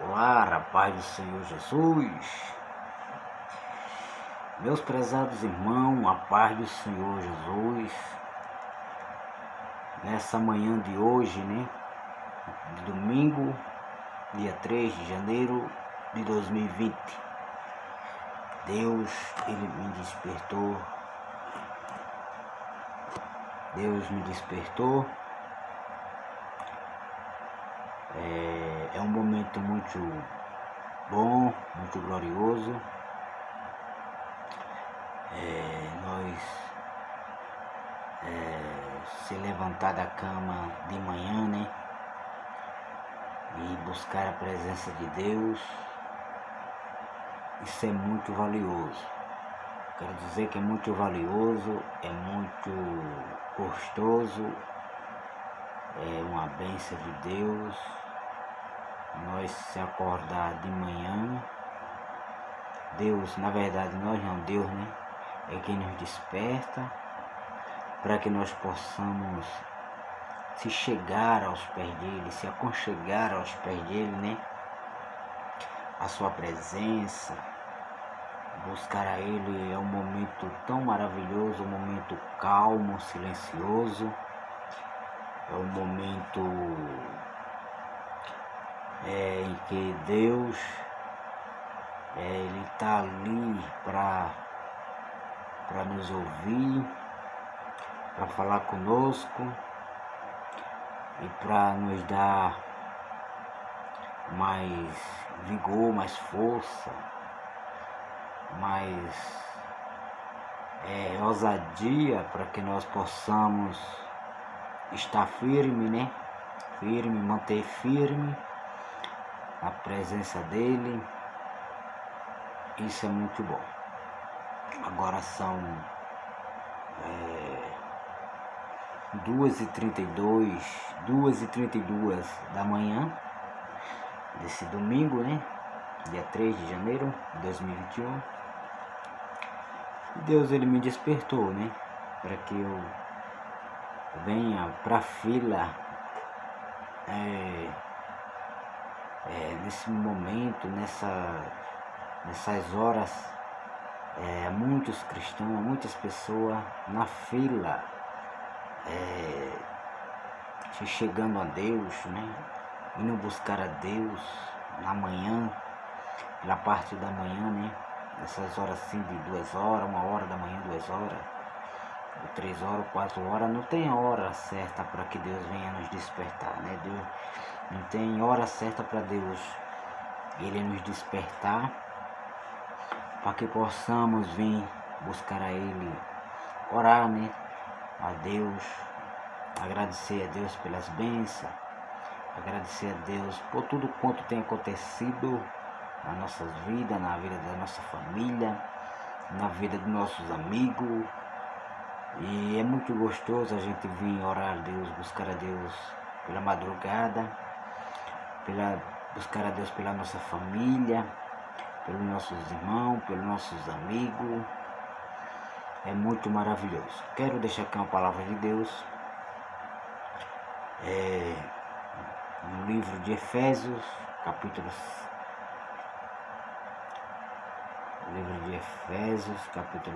Olá, a paz do Senhor Jesus. Meus prezados irmãos, a paz do Senhor Jesus. Nessa manhã de hoje, de domingo, dia 3 de janeiro de 2020, Deus, Ele me despertou. É um momento muito bom, muito glorioso. Nós se levantar da cama de manhã, e buscar a presença de Deus, isso é muito valioso. Quero dizer que é muito valioso, é muito gostoso, é uma bênção de Deus. Nós se acordar de manhã, Deus, na verdade nós não, Deus, é quem nos desperta para que nós possamos se chegar aos pés dele, se aconchegar aos pés dele, a sua presença, buscar a ele. É um momento tão maravilhoso, um momento calmo, silencioso, é um momento em que Deus ele está ali para nos ouvir, para falar conosco e para nos dar mais vigor, mais força, mais ousadia, para que nós possamos estar firme, manter firme a presença dele. Isso é muito bom. Agora são 2h32 da manhã desse domingo, dia 3 de janeiro de 2021. Deus ele me despertou, para que eu venha para a fila nesse momento, nessas horas. Muitos cristãos, muitas pessoas na fila, se chegando a Deus, indo buscar a Deus na manhã, pela parte da manhã, nessas horas assim de 2 horas, 1 hora da manhã, 2 horas, 3 horas, 4 horas. Não tem a hora certa para que Deus venha nos despertar, Deus não tem hora certa para Deus ele nos despertar, para que possamos vir buscar a ele, orar, a Deus, agradecer a Deus pelas bênçãos, agradecer a Deus por tudo quanto tem acontecido nas nossas vidas, na vida da nossa família, na vida dos nossos amigos. E é muito gostoso a gente vir orar a Deus, buscar a Deus pela madrugada, buscar a Deus pela nossa família, pelos nossos irmãos, pelos nossos amigos. É muito maravilhoso. Quero deixar aqui uma palavra de Deus, no livro de Efésios, capítulo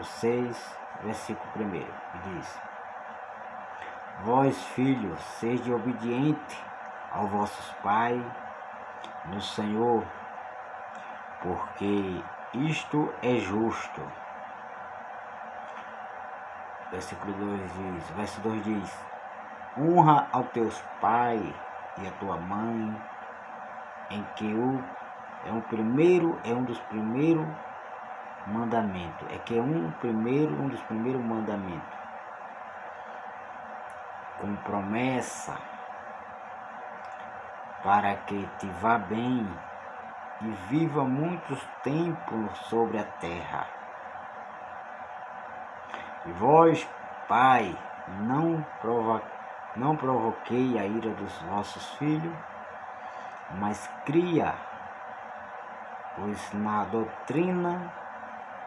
6, versículo 1, que diz: Vós, filhos, sede obedientes aos vossos pais no Senhor, porque isto é justo. Verso 2 diz: Honra aos teus pais e a tua mãe, em que um dos primeiros mandamentos. Um dos primeiros mandamentos, com promessa, para que te vá bem e viva muitos tempos sobre a terra. E vós, pai, não provoquei a ira dos vossos filhos, mas cria-os na doutrina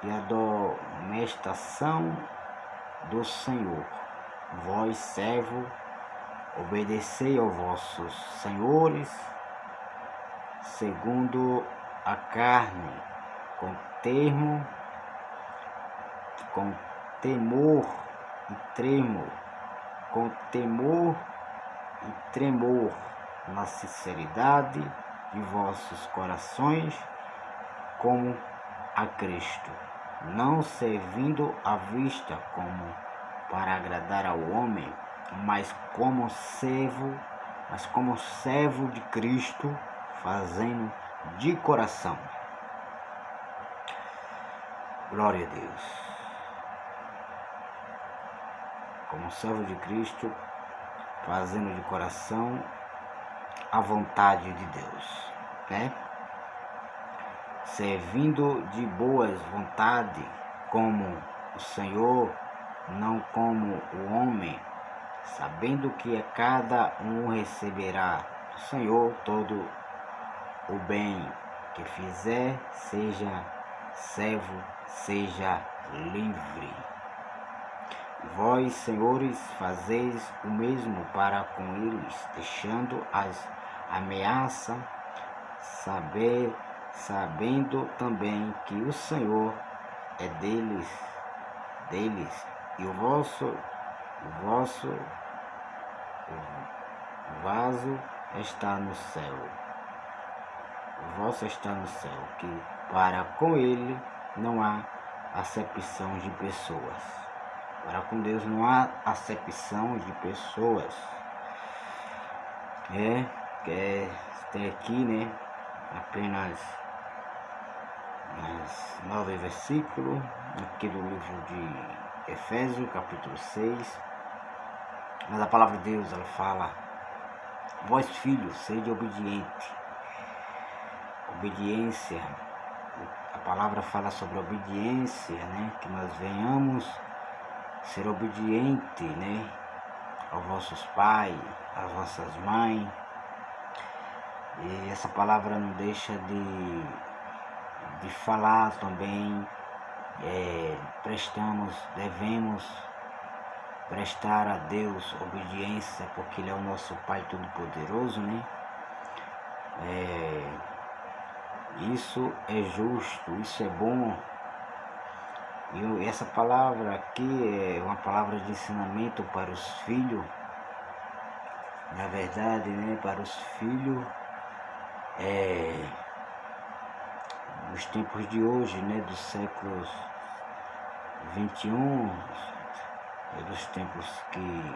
e admoestação do Senhor. Vós, servo, obedecei aos vossos senhores, segundo a carne, com temor e tremor, com temor e tremor, na sinceridade de vossos corações, como a Cristo, não servindo à vista como para agradar ao homem, mas como servo de Cristo, fazendo de coração. Glória a Deus. Como servo de Cristo, fazendo de coração a vontade de Deus, né? Servindo de boas vontade, como o Senhor, não como o homem, sabendo que a cada um receberá do Senhor todo o bem que fizer, seja servo, seja livre. Vós, senhores, fazeis o mesmo para com eles, deixando as ameaças, sabendo também que o Senhor é deles, e o vosso vaso está no céu. O vosso está no céu, que para com ele não há acepção de pessoas. Para com Deus não há acepção de pessoas. Tem aqui, né, apenas 9 versículos, aqui do livro de Efésios, capítulo 6. Mas a palavra de Deus, ela fala: vós, filhos, sede obedientes. Obediência, a palavra fala sobre obediência, né, que nós venhamos ser obediente, né, aos vossos pais, às vossas mães. E essa palavra não deixa de falar também, devemos prestar a Deus obediência, porque Ele é o nosso Pai Todo-Poderoso, né? Isso é justo, isso é bom. E essa palavra aqui é uma palavra de ensinamento para os filhos, na verdade, né, para os filhos dos tempos de hoje, né, dos séculos 21, dos tempos que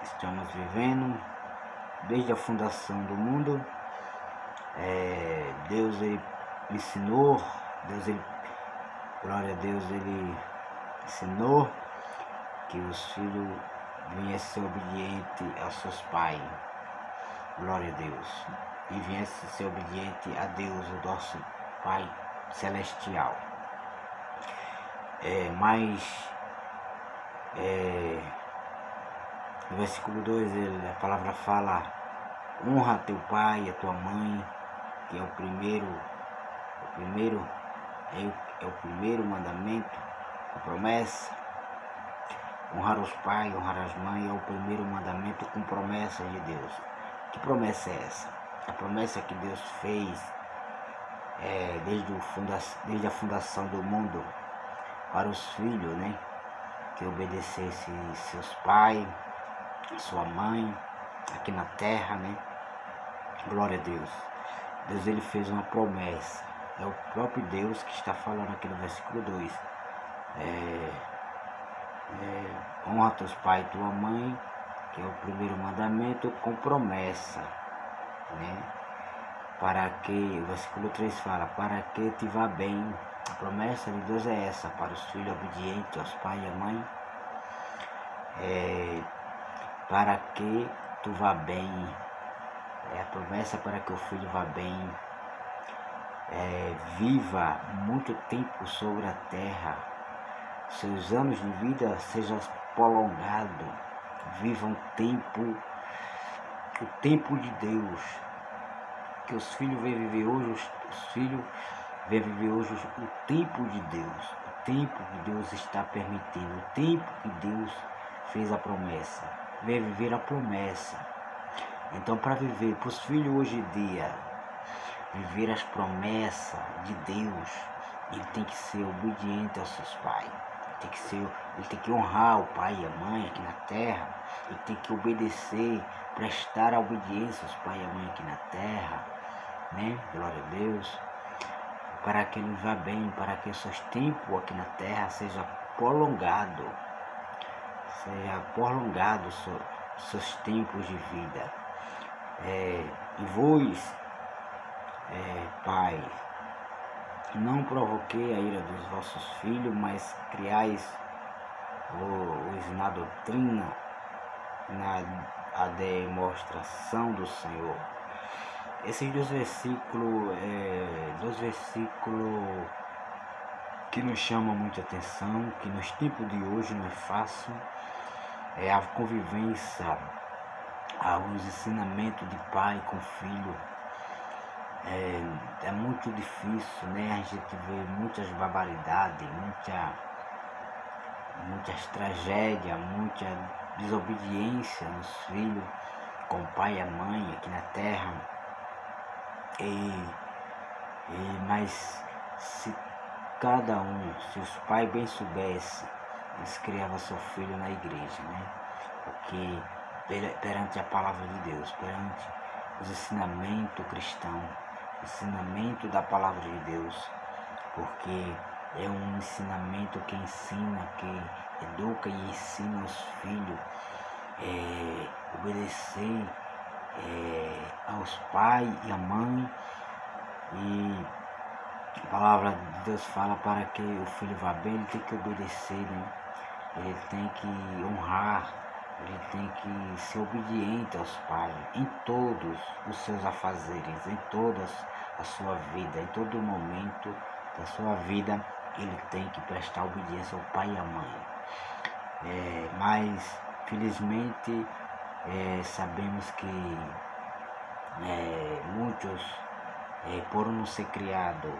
estamos vivendo, desde a fundação do mundo. Deus, ele ensinou, glória a Deus, ele ensinou que os filhos viessem ser obedientes aos seus pais, glória a Deus, e viessem ser obedientes a Deus, o nosso Pai Celestial. Mas no versículo 2, a palavra fala: honra teu pai e a tua mãe, que é o primeiro mandamento, a promessa. Honrar os pais, honrar as mães é o primeiro mandamento com promessa de Deus. Que promessa é essa? A promessa que Deus fez desde a fundação do mundo para os filhos, né? Que obedecessem seus pais, sua mãe, aqui na terra, né? Glória a Deus. Deus, ele fez uma promessa. É o próprio Deus que está falando aqui no versículo 2. Honra teus pais e tua mãe, que é o primeiro mandamento com promessa, né? Para que, o versículo 3 fala, para que te vá bem. A promessa de Deus é essa, para os filhos obedientes aos pais e à mãe. Para que tu vá bem. É a promessa para que o filho vá bem. Viva muito tempo sobre a terra. Seus anos de vida sejam prolongados. Viva o tempo de Deus. Que os filhos vêm viver hoje, o tempo de Deus. O tempo que Deus está permitindo. O tempo que Deus fez a promessa. Vem viver a promessa. Então, para viver, para os filhos hoje em dia, viver as promessas de Deus, ele tem que ser obediente aos seus pais. Ele tem que honrar o pai e a mãe aqui na terra. Ele tem que obedecer, prestar a obediência aos pai e à mãe aqui na terra, né? Glória a Deus. Para que ele vá bem, para que os seus tempos aqui na terra seja prolongado, seus tempos de vida. E vós, Pai, não provoquei a ira dos vossos filhos, mas criais-os na doutrina, na demonstração do Senhor. Esses dois versículos que nos chamam muita atenção, que nos tempos de hoje não é fácil, é a convivência, os ensinamentos de pai com filho. É muito difícil, né? A gente vê muitas barbaridades, muitas tragédias, muita desobediência nos filhos com o pai e a mãe aqui na terra. Mas se os pais bem soubessem, eles criavam seu filho na igreja, né? Porque perante a palavra de Deus, perante os ensinamentos cristãos, ensinamento da palavra de Deus, porque é um ensinamento que ensina, que educa e ensina os filhos obedecer aos pais e à mãe. E a palavra de Deus fala para que o filho vá bem, ele tem que obedecer, né? Ele tem que honrar, ele tem que ser obediente aos pais em todos os seus afazeres, em toda a sua vida, em todo momento da sua vida, ele tem que prestar obediência ao pai e à mãe. Mas, felizmente, sabemos que muitos, por não ser criado,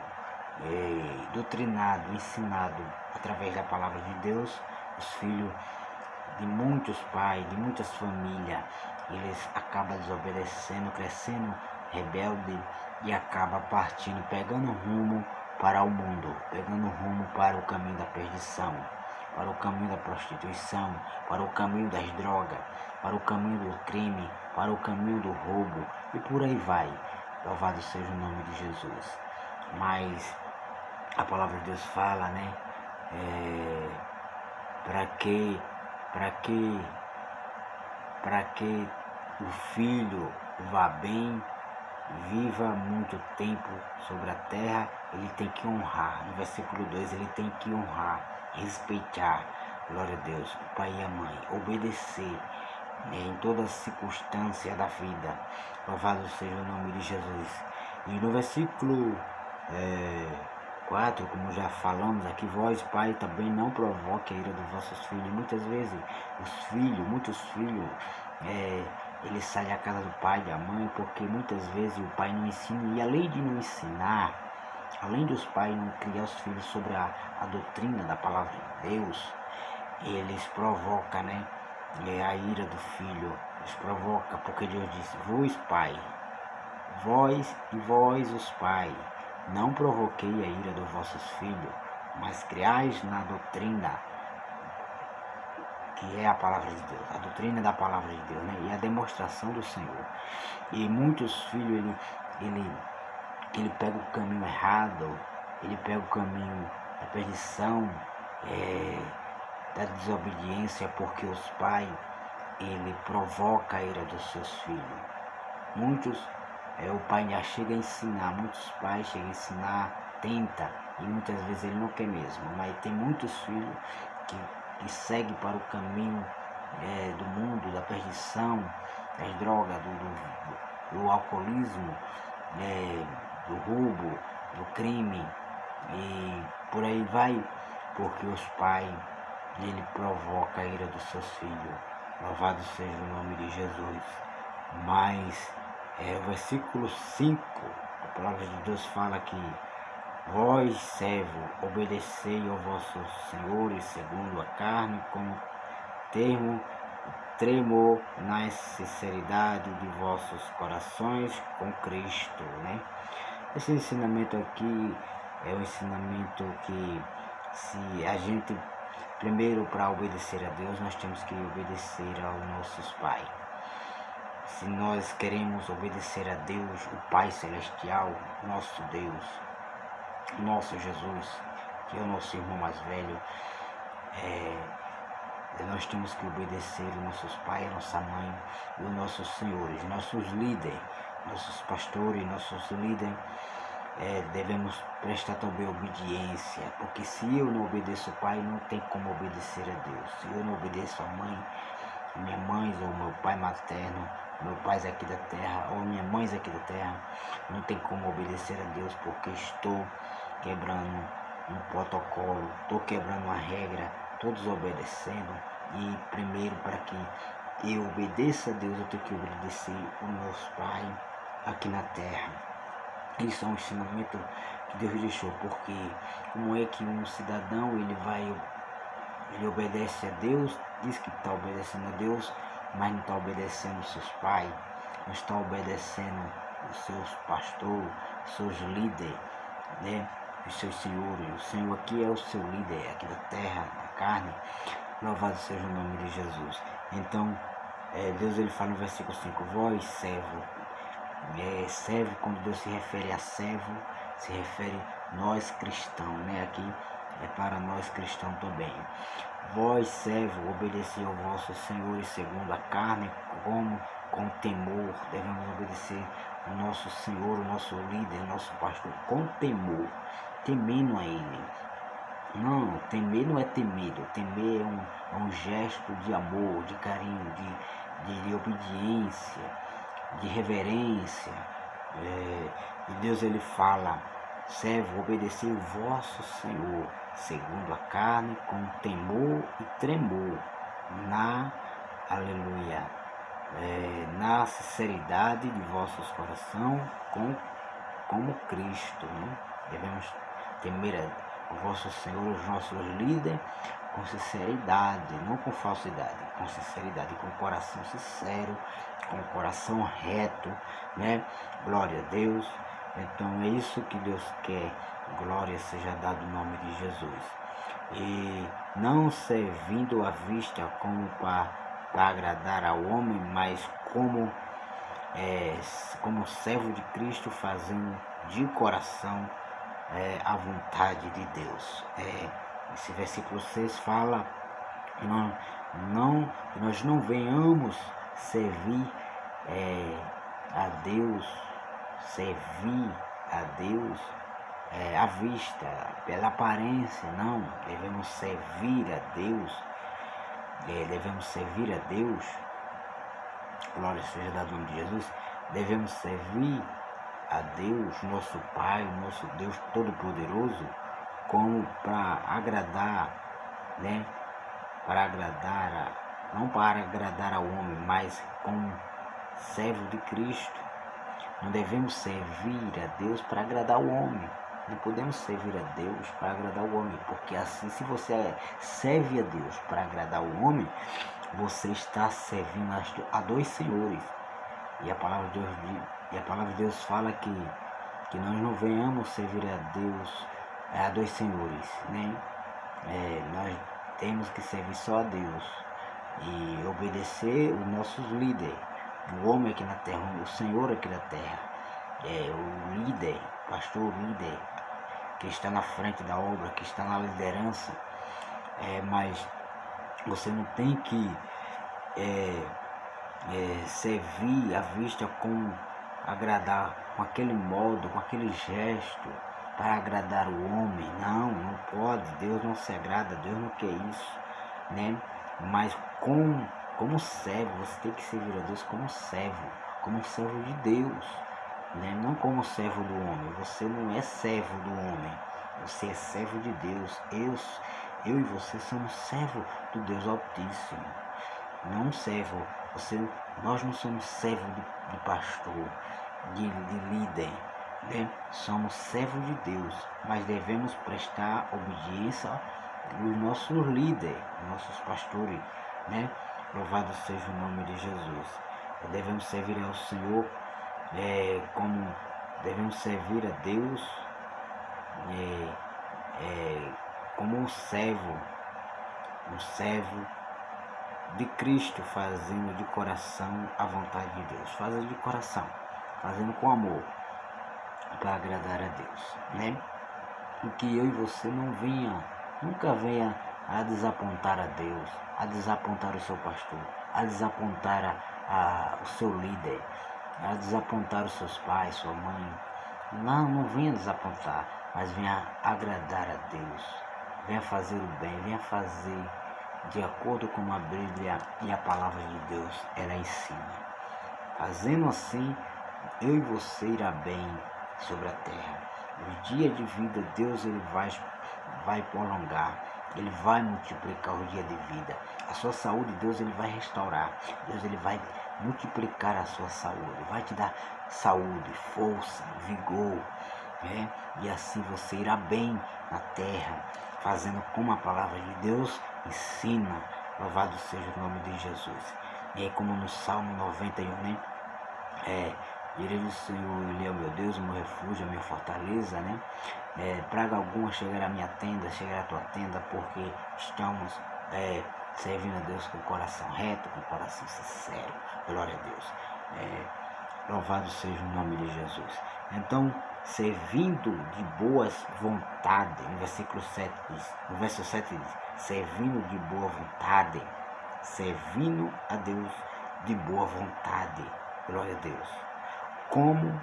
doutrinado, ensinado através da palavra de Deus, os filhos de muitos pais, de muitas famílias, eles acabam desobedecendo, crescendo rebelde e acabam partindo, pegando rumo para o mundo, pegando rumo para o caminho da perdição, para o caminho da prostituição, para o caminho das drogas, para o caminho do crime, para o caminho do roubo e por aí vai. Louvado seja o nome de Jesus. Mas a palavra de Deus fala, né? Para que o filho vá bem, viva muito tempo sobre a terra, ele tem que honrar. No versículo 2, ele tem que honrar, respeitar, glória a Deus, o pai e a mãe, obedecer em todas as circunstâncias da vida. Louvado seja o nome de Jesus. E no versículo 4, como já falamos aqui, vós, pai, também não provoque a ira dos vossos filhos. Muitas vezes muitos filhos, eles saem da casa do pai e da mãe, porque muitas vezes o pai não ensina, e além de não ensinar, além dos pais não criar os filhos sobre a doutrina da palavra de Deus, eles provocam, né, a ira do filho. Eles provocam, porque Deus disse, vós, pai, vós os pais, não provoquei a ira dos vossos filhos, mas criais na doutrina, que é a palavra de Deus, a doutrina da palavra de Deus, né? E a demonstração do Senhor. E muitos filhos, ele pega o caminho errado, ele pega o caminho da perdição, da desobediência, porque os pais, ele provoca a ira dos seus filhos. Muitos, o pai já chega a ensinar, muitos pais chegam a ensinar, tenta, e muitas vezes ele não quer mesmo, mas tem muitos filhos que seguem para o caminho do mundo, da perdição, das drogas, do alcoolismo, do roubo, do crime, e por aí vai, porque os pais, ele provoca a ira dos seus filhos. Louvado seja o nome de Jesus. Mas o versículo 5, a palavra de Deus fala que vós, servo, obedecei aos vossos senhores segundo a carne, com tremor na sinceridade de vossos corações com Cristo, né? Esse ensinamento aqui é um ensinamento que, se a gente, primeiro, para obedecer a Deus, nós temos que obedecer aos nossos pais. Se nós queremos obedecer a Deus, o Pai Celestial, nosso Deus, nosso Jesus, que é o nosso irmão mais velho, nós temos que obedecer os nossos pais, a nossa mãe, e os nossos senhores, nossos líderes, nossos pastores, nossos líderes. Devemos prestar também obediência, porque se eu não obedeço o pai, não tem como obedecer a Deus. Se eu não obedeço a mãe, minha mãe ou meu pai materno, meu pai aqui da terra, ou minha mãe aqui da terra, não tem como obedecer a Deus, porque estou quebrando um protocolo, estou quebrando uma regra, todos obedecendo. E primeiro, para que eu obedeça a Deus, eu tenho que obedecer os meus pais aqui na terra. Isso é um ensinamento que Deus deixou, porque como é que um cidadão ele obedece a Deus, diz que está obedecendo a Deus, mas não está obedecendo os seus pais, não está obedecendo os seus pastores, os seus líderes, né? Os seus senhores. O Senhor aqui é o seu líder, aqui da terra, da carne. Louvado seja o nome de Jesus. Então, Deus ele fala no versículo 5, vós servo. Servo, quando Deus se refere a servo, se refere nós cristãos, né? Aqui é para nós cristãos também. Vós, servo, obedecei ao vosso Senhor segundo a carne, como com temor. Devemos obedecer o nosso Senhor, o nosso líder, o nosso pastor, com temor, temendo a Ele. Não, temer não é temedo. Temer é um gesto de amor, de carinho, de obediência, de reverência. E Deus ele fala, servo, obedecei o vosso Senhor, segundo a carne, com temor e tremor, aleluia, na sinceridade de vossos corações, como Cristo, né? Devemos temer o vosso Senhor, os nossos líderes, com sinceridade, não com falsidade, com sinceridade, com coração sincero, com coração reto, né? Glória a Deus. Então é isso que Deus quer, glória seja dada no nome de Jesus. E não servindo à vista como para agradar ao homem, mas como servo de Cristo, fazendo de coração a vontade de Deus. Esse versículo 6 fala que nós não venhamos servir a Deus, à vista, pela aparência. Não, devemos servir a Deus, glória seja dada no nome de Jesus. Devemos servir a Deus, nosso Pai, nosso Deus Todo-Poderoso, como para agradar, né? Não para agradar ao homem, mas como servo de Cristo. Não devemos servir a Deus para agradar o homem. Não podemos servir a Deus para agradar o homem, porque assim, se você serve a Deus para agradar o homem, você está servindo a dois senhores. E a palavra de Deus fala que nós não venhamos servir a Deus a dois senhores, né? Nós temos que servir só a Deus e obedecer os nossos líderes, o homem aqui na terra, o Senhor aqui na terra, o líder, pastor líder, que está na frente da obra, que está na liderança. Mas você não tem que servir à vista com agradar, com aquele modo, com aquele gesto, para agradar o homem. Não pode. Deus não se agrada, Deus não quer isso, né? Mas como servo, você tem que servir a Deus como servo de Deus, né? Não como servo do homem. Você não é servo do homem, você é servo de Deus. Eu e você somos servo do Deus Altíssimo, não servo. Nós não somos servo de pastor, de líder, né? Somos servos de Deus, mas devemos prestar obediência aos nossos líderes, nossos pastores, né? Louvado seja o nome de Jesus. Devemos servir ao Senhor como devemos servir a Deus como um servo de Cristo, fazendo de coração a vontade de Deus, fazendo de coração, fazendo com amor, para agradar a Deus, né? E que eu e você nunca venha a desapontar a Deus, a desapontar o seu pastor, a desapontar o seu líder, a desapontar os seus pais, sua mãe. Não venha desapontar, mas venha agradar a Deus, venha fazer o bem, venha fazer de acordo com a Bíblia e a palavra de Deus ela ensina. Fazendo assim, eu e você irá bem sobre a terra. Os dias de vida, Deus ele vai prolongar, ele vai multiplicar os dias de vida. A sua saúde, Deus ele vai restaurar. Deus ele vai multiplicar a sua saúde, vai te dar saúde, força, vigor, né? E assim você irá bem na terra, fazendo como a palavra de Deus ensina. Louvado seja o nome de Jesus. E aí, como no Salmo 91, né? Direi do Senhor, Ele é o meu Deus, o meu refúgio, a minha fortaleza, né? Praga alguma chegará à minha tenda, chegará à tua tenda, porque estamos servindo a Deus com o coração reto, com o coração sincero. Glória a Deus. Louvado seja o nome de Jesus. Então, servindo de boas vontade, no versículo 7 diz, no verso 7 diz, servindo de boa vontade, servindo a Deus de boa vontade. Glória a Deus. Como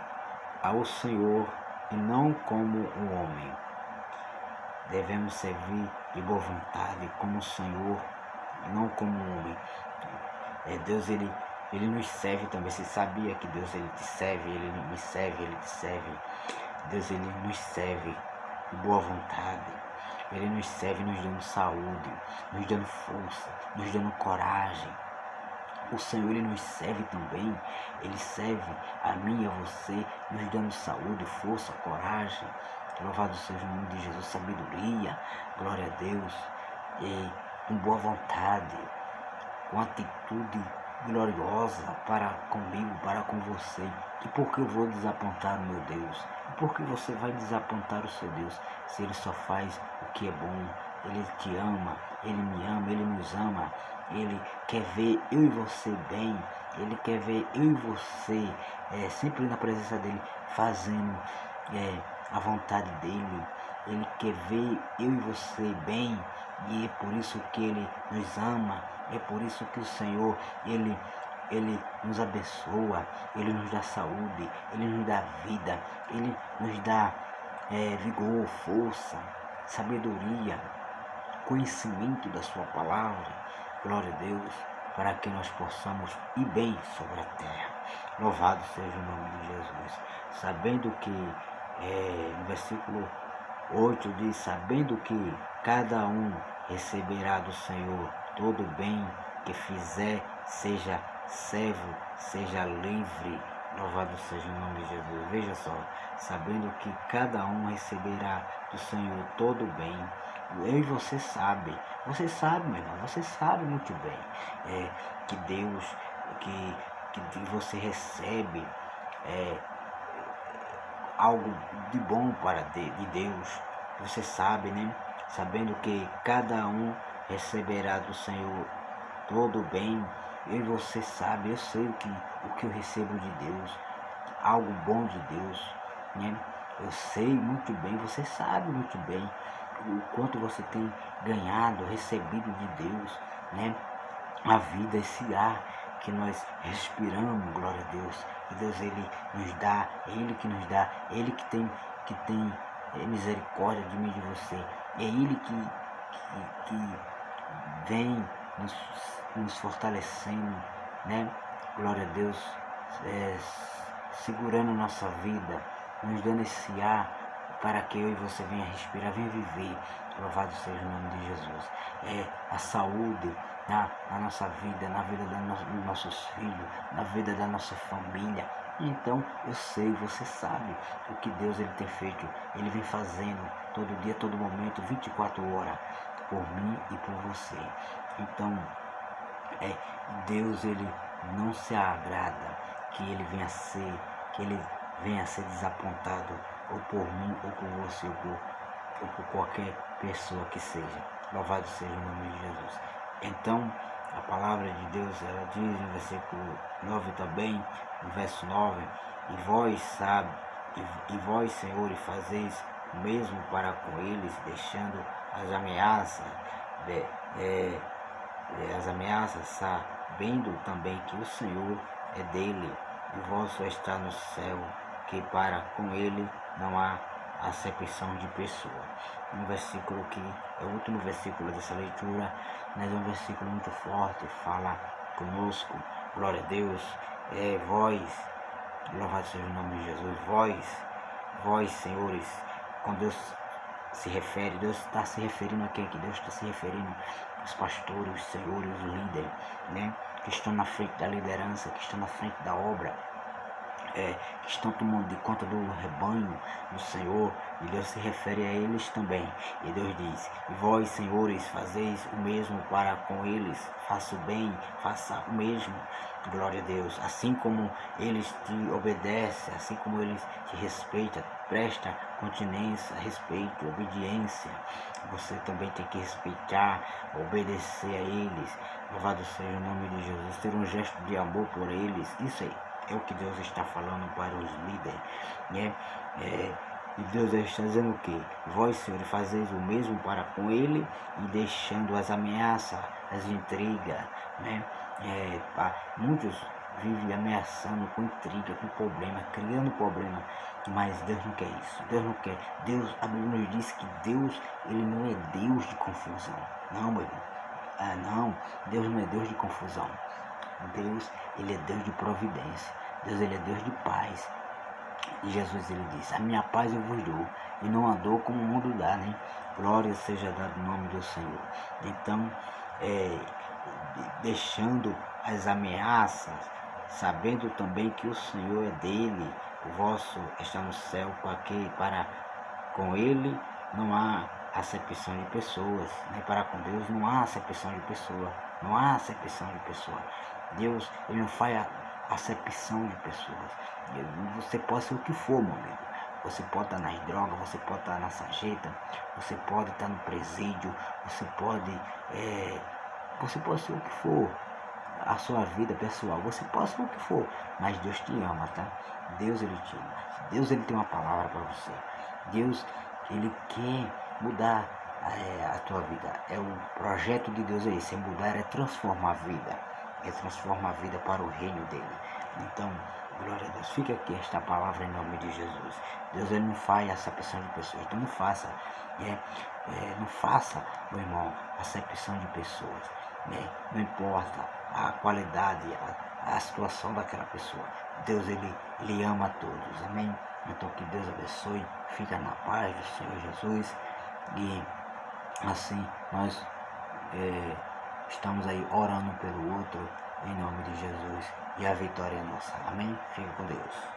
ao Senhor e não como o homem. Devemos servir de boa vontade como o Senhor e não como o homem. Deus ele nos serve também. Você sabia que Deus ele te serve, ele me serve, ele te serve. Deus ele nos serve de boa vontade. Ele nos serve nos dando saúde, nos dando força, nos dando coragem. O Senhor ele nos serve também, ele serve a mim e a você, nos dando saúde, força, coragem. Louvado seja o nome de Jesus, sabedoria, glória a Deus, e com boa vontade, com atitude gloriosa para comigo, para com você. E por que eu vou desapontar o meu Deus? E por que você vai desapontar o seu Deus, se ele só faz o que é bom? Ele te ama, ele me ama, ele nos ama. Ele quer ver eu e você bem. Ele quer ver eu e você sempre na presença dele, fazendo a vontade dele. Ele quer ver eu e você bem. E é por isso que ele nos ama. É por isso que o Senhor, ele nos abençoa. Ele nos dá saúde. Ele nos dá vida. Ele nos dá vigor, força, sabedoria, conhecimento da sua palavra. Glória a Deus, para que nós possamos ir bem sobre a terra. Louvado seja o nome de Jesus. Sabendo que, no versículo 8 diz, sabendo que cada um receberá do Senhor todo bem que fizer, seja servo, seja livre. Louvado seja o nome de Jesus. Veja só, sabendo que cada um receberá do Senhor todo bem. Eu e você sabe, meu irmão, você sabe muito bem que Deus, que você recebe algo de bom de Deus. Você sabe, né? Sabendo que cada um receberá do Senhor todo bem. Eu e você sabe, eu sei o que eu recebo de Deus, algo bom de Deus, né? Eu sei muito bem, você sabe muito bem o quanto você tem ganhado, recebido de Deus, né? A vida, esse ar que nós respiramos, glória a Deus. Que Deus ele nos dá, Ele que nos dá, Ele que tem misericórdia de mim e de você. É Ele que vem nos fortalecendo, né? Glória a Deus, segurando nossa vida, nos dando esse ar para que eu e você venha respirar, venha viver. Louvado seja o nome de Jesus. A saúde na nossa vida, na vida dos nossos filhos, na vida da nossa família. Então eu sei, você sabe o que Deus ele tem feito. Ele vem fazendo todo dia, todo momento, 24 horas, por mim e por você. Então Deus ele não se agrada que ele venha ser, que ele venha a ser desapontado, ou por mim, ou por você, ou por qualquer pessoa que seja. Louvado seja o nome de Jesus. Então, a palavra de Deus, ela diz no versículo 9 também, no verso 9, e vós, sabe, e vós, senhores, fazeis o mesmo para com eles, deixando as ameaças, sabendo também que o Senhor é dele, e vosso está no céu, que para com ele não há acepção de pessoa. Um versículo que é o último versículo dessa leitura, mas é um versículo muito forte, fala conosco, glória a Deus, vós, louvado seja o nome de Jesus, vós, senhores, quando Deus se refere, Deus está se referindo a quem? Que Deus está se referindo aos pastores, os senhores, os líderes, né? Que estão na frente da liderança, que estão na frente da obra, que estão tomando de conta do rebanho do Senhor, e Deus se refere a eles também. E Deus diz: e vós, senhores, fazeis o mesmo para com eles, faça o bem, faça o mesmo. Glória a Deus. Assim como eles te obedecem, assim como eles te respeitam, presta continência, respeito, obediência, você também tem que respeitar, obedecer a eles. Louvado seja o nome de Jesus, ter um gesto de amor por eles. Isso aí é o que Deus está falando para os líderes, né? E Deus está dizendo o que? Vós, senhores, fazeis o mesmo para com ele, e deixando as ameaças, as intrigas, né? Muitos vivem ameaçando com intriga, com problema, criando problema, mas Deus não quer isso. Deus não quer. Deus, a Bíblia nos diz que Deus, ele não é Deus de confusão. Não, meu irmão. Não, Deus não é Deus de confusão. Deus, ele é Deus de providência. Deus, ele é Deus de paz. E Jesus, ele diz: a minha paz eu vos dou, e não a dou como o mundo dá, né? Glória seja dado o nome do Senhor. Então, deixando as ameaças, sabendo também que o Senhor é dele, o vosso está no céu, para com ele não há acepção de pessoas, né? Para com Deus não há acepção de pessoa, não há acepção de pessoa. Deus, ele não faz acepção de pessoas. Você pode ser o que for, meu amigo. Você pode estar nas drogas, você pode estar na sarjeta, você pode estar no presídio, você pode ser o que for, a sua vida pessoal, você pode ser o que for, mas Deus te ama, tá? Deus, ele te ama. Deus, ele tem uma palavra para você. Deus, ele quer mudar a tua vida. O projeto de Deus é esse, é mudar, é transformar a vida, é transformar a vida para o reino dele. Então, glória a Deus. Fica aqui esta palavra em nome de Jesus. Deus, ele não faz acepção de pessoas. Então não faça, não faça, meu irmão, acepção de pessoas, né? Não importa a qualidade, a situação daquela pessoa. Deus, ele ama a todos. Amém? Então que Deus abençoe. Fica na paz do Senhor Jesus. E assim nós estamos aí orando pelo outro, em nome de Jesus, e a vitória é nossa. Amém? Fica com Deus.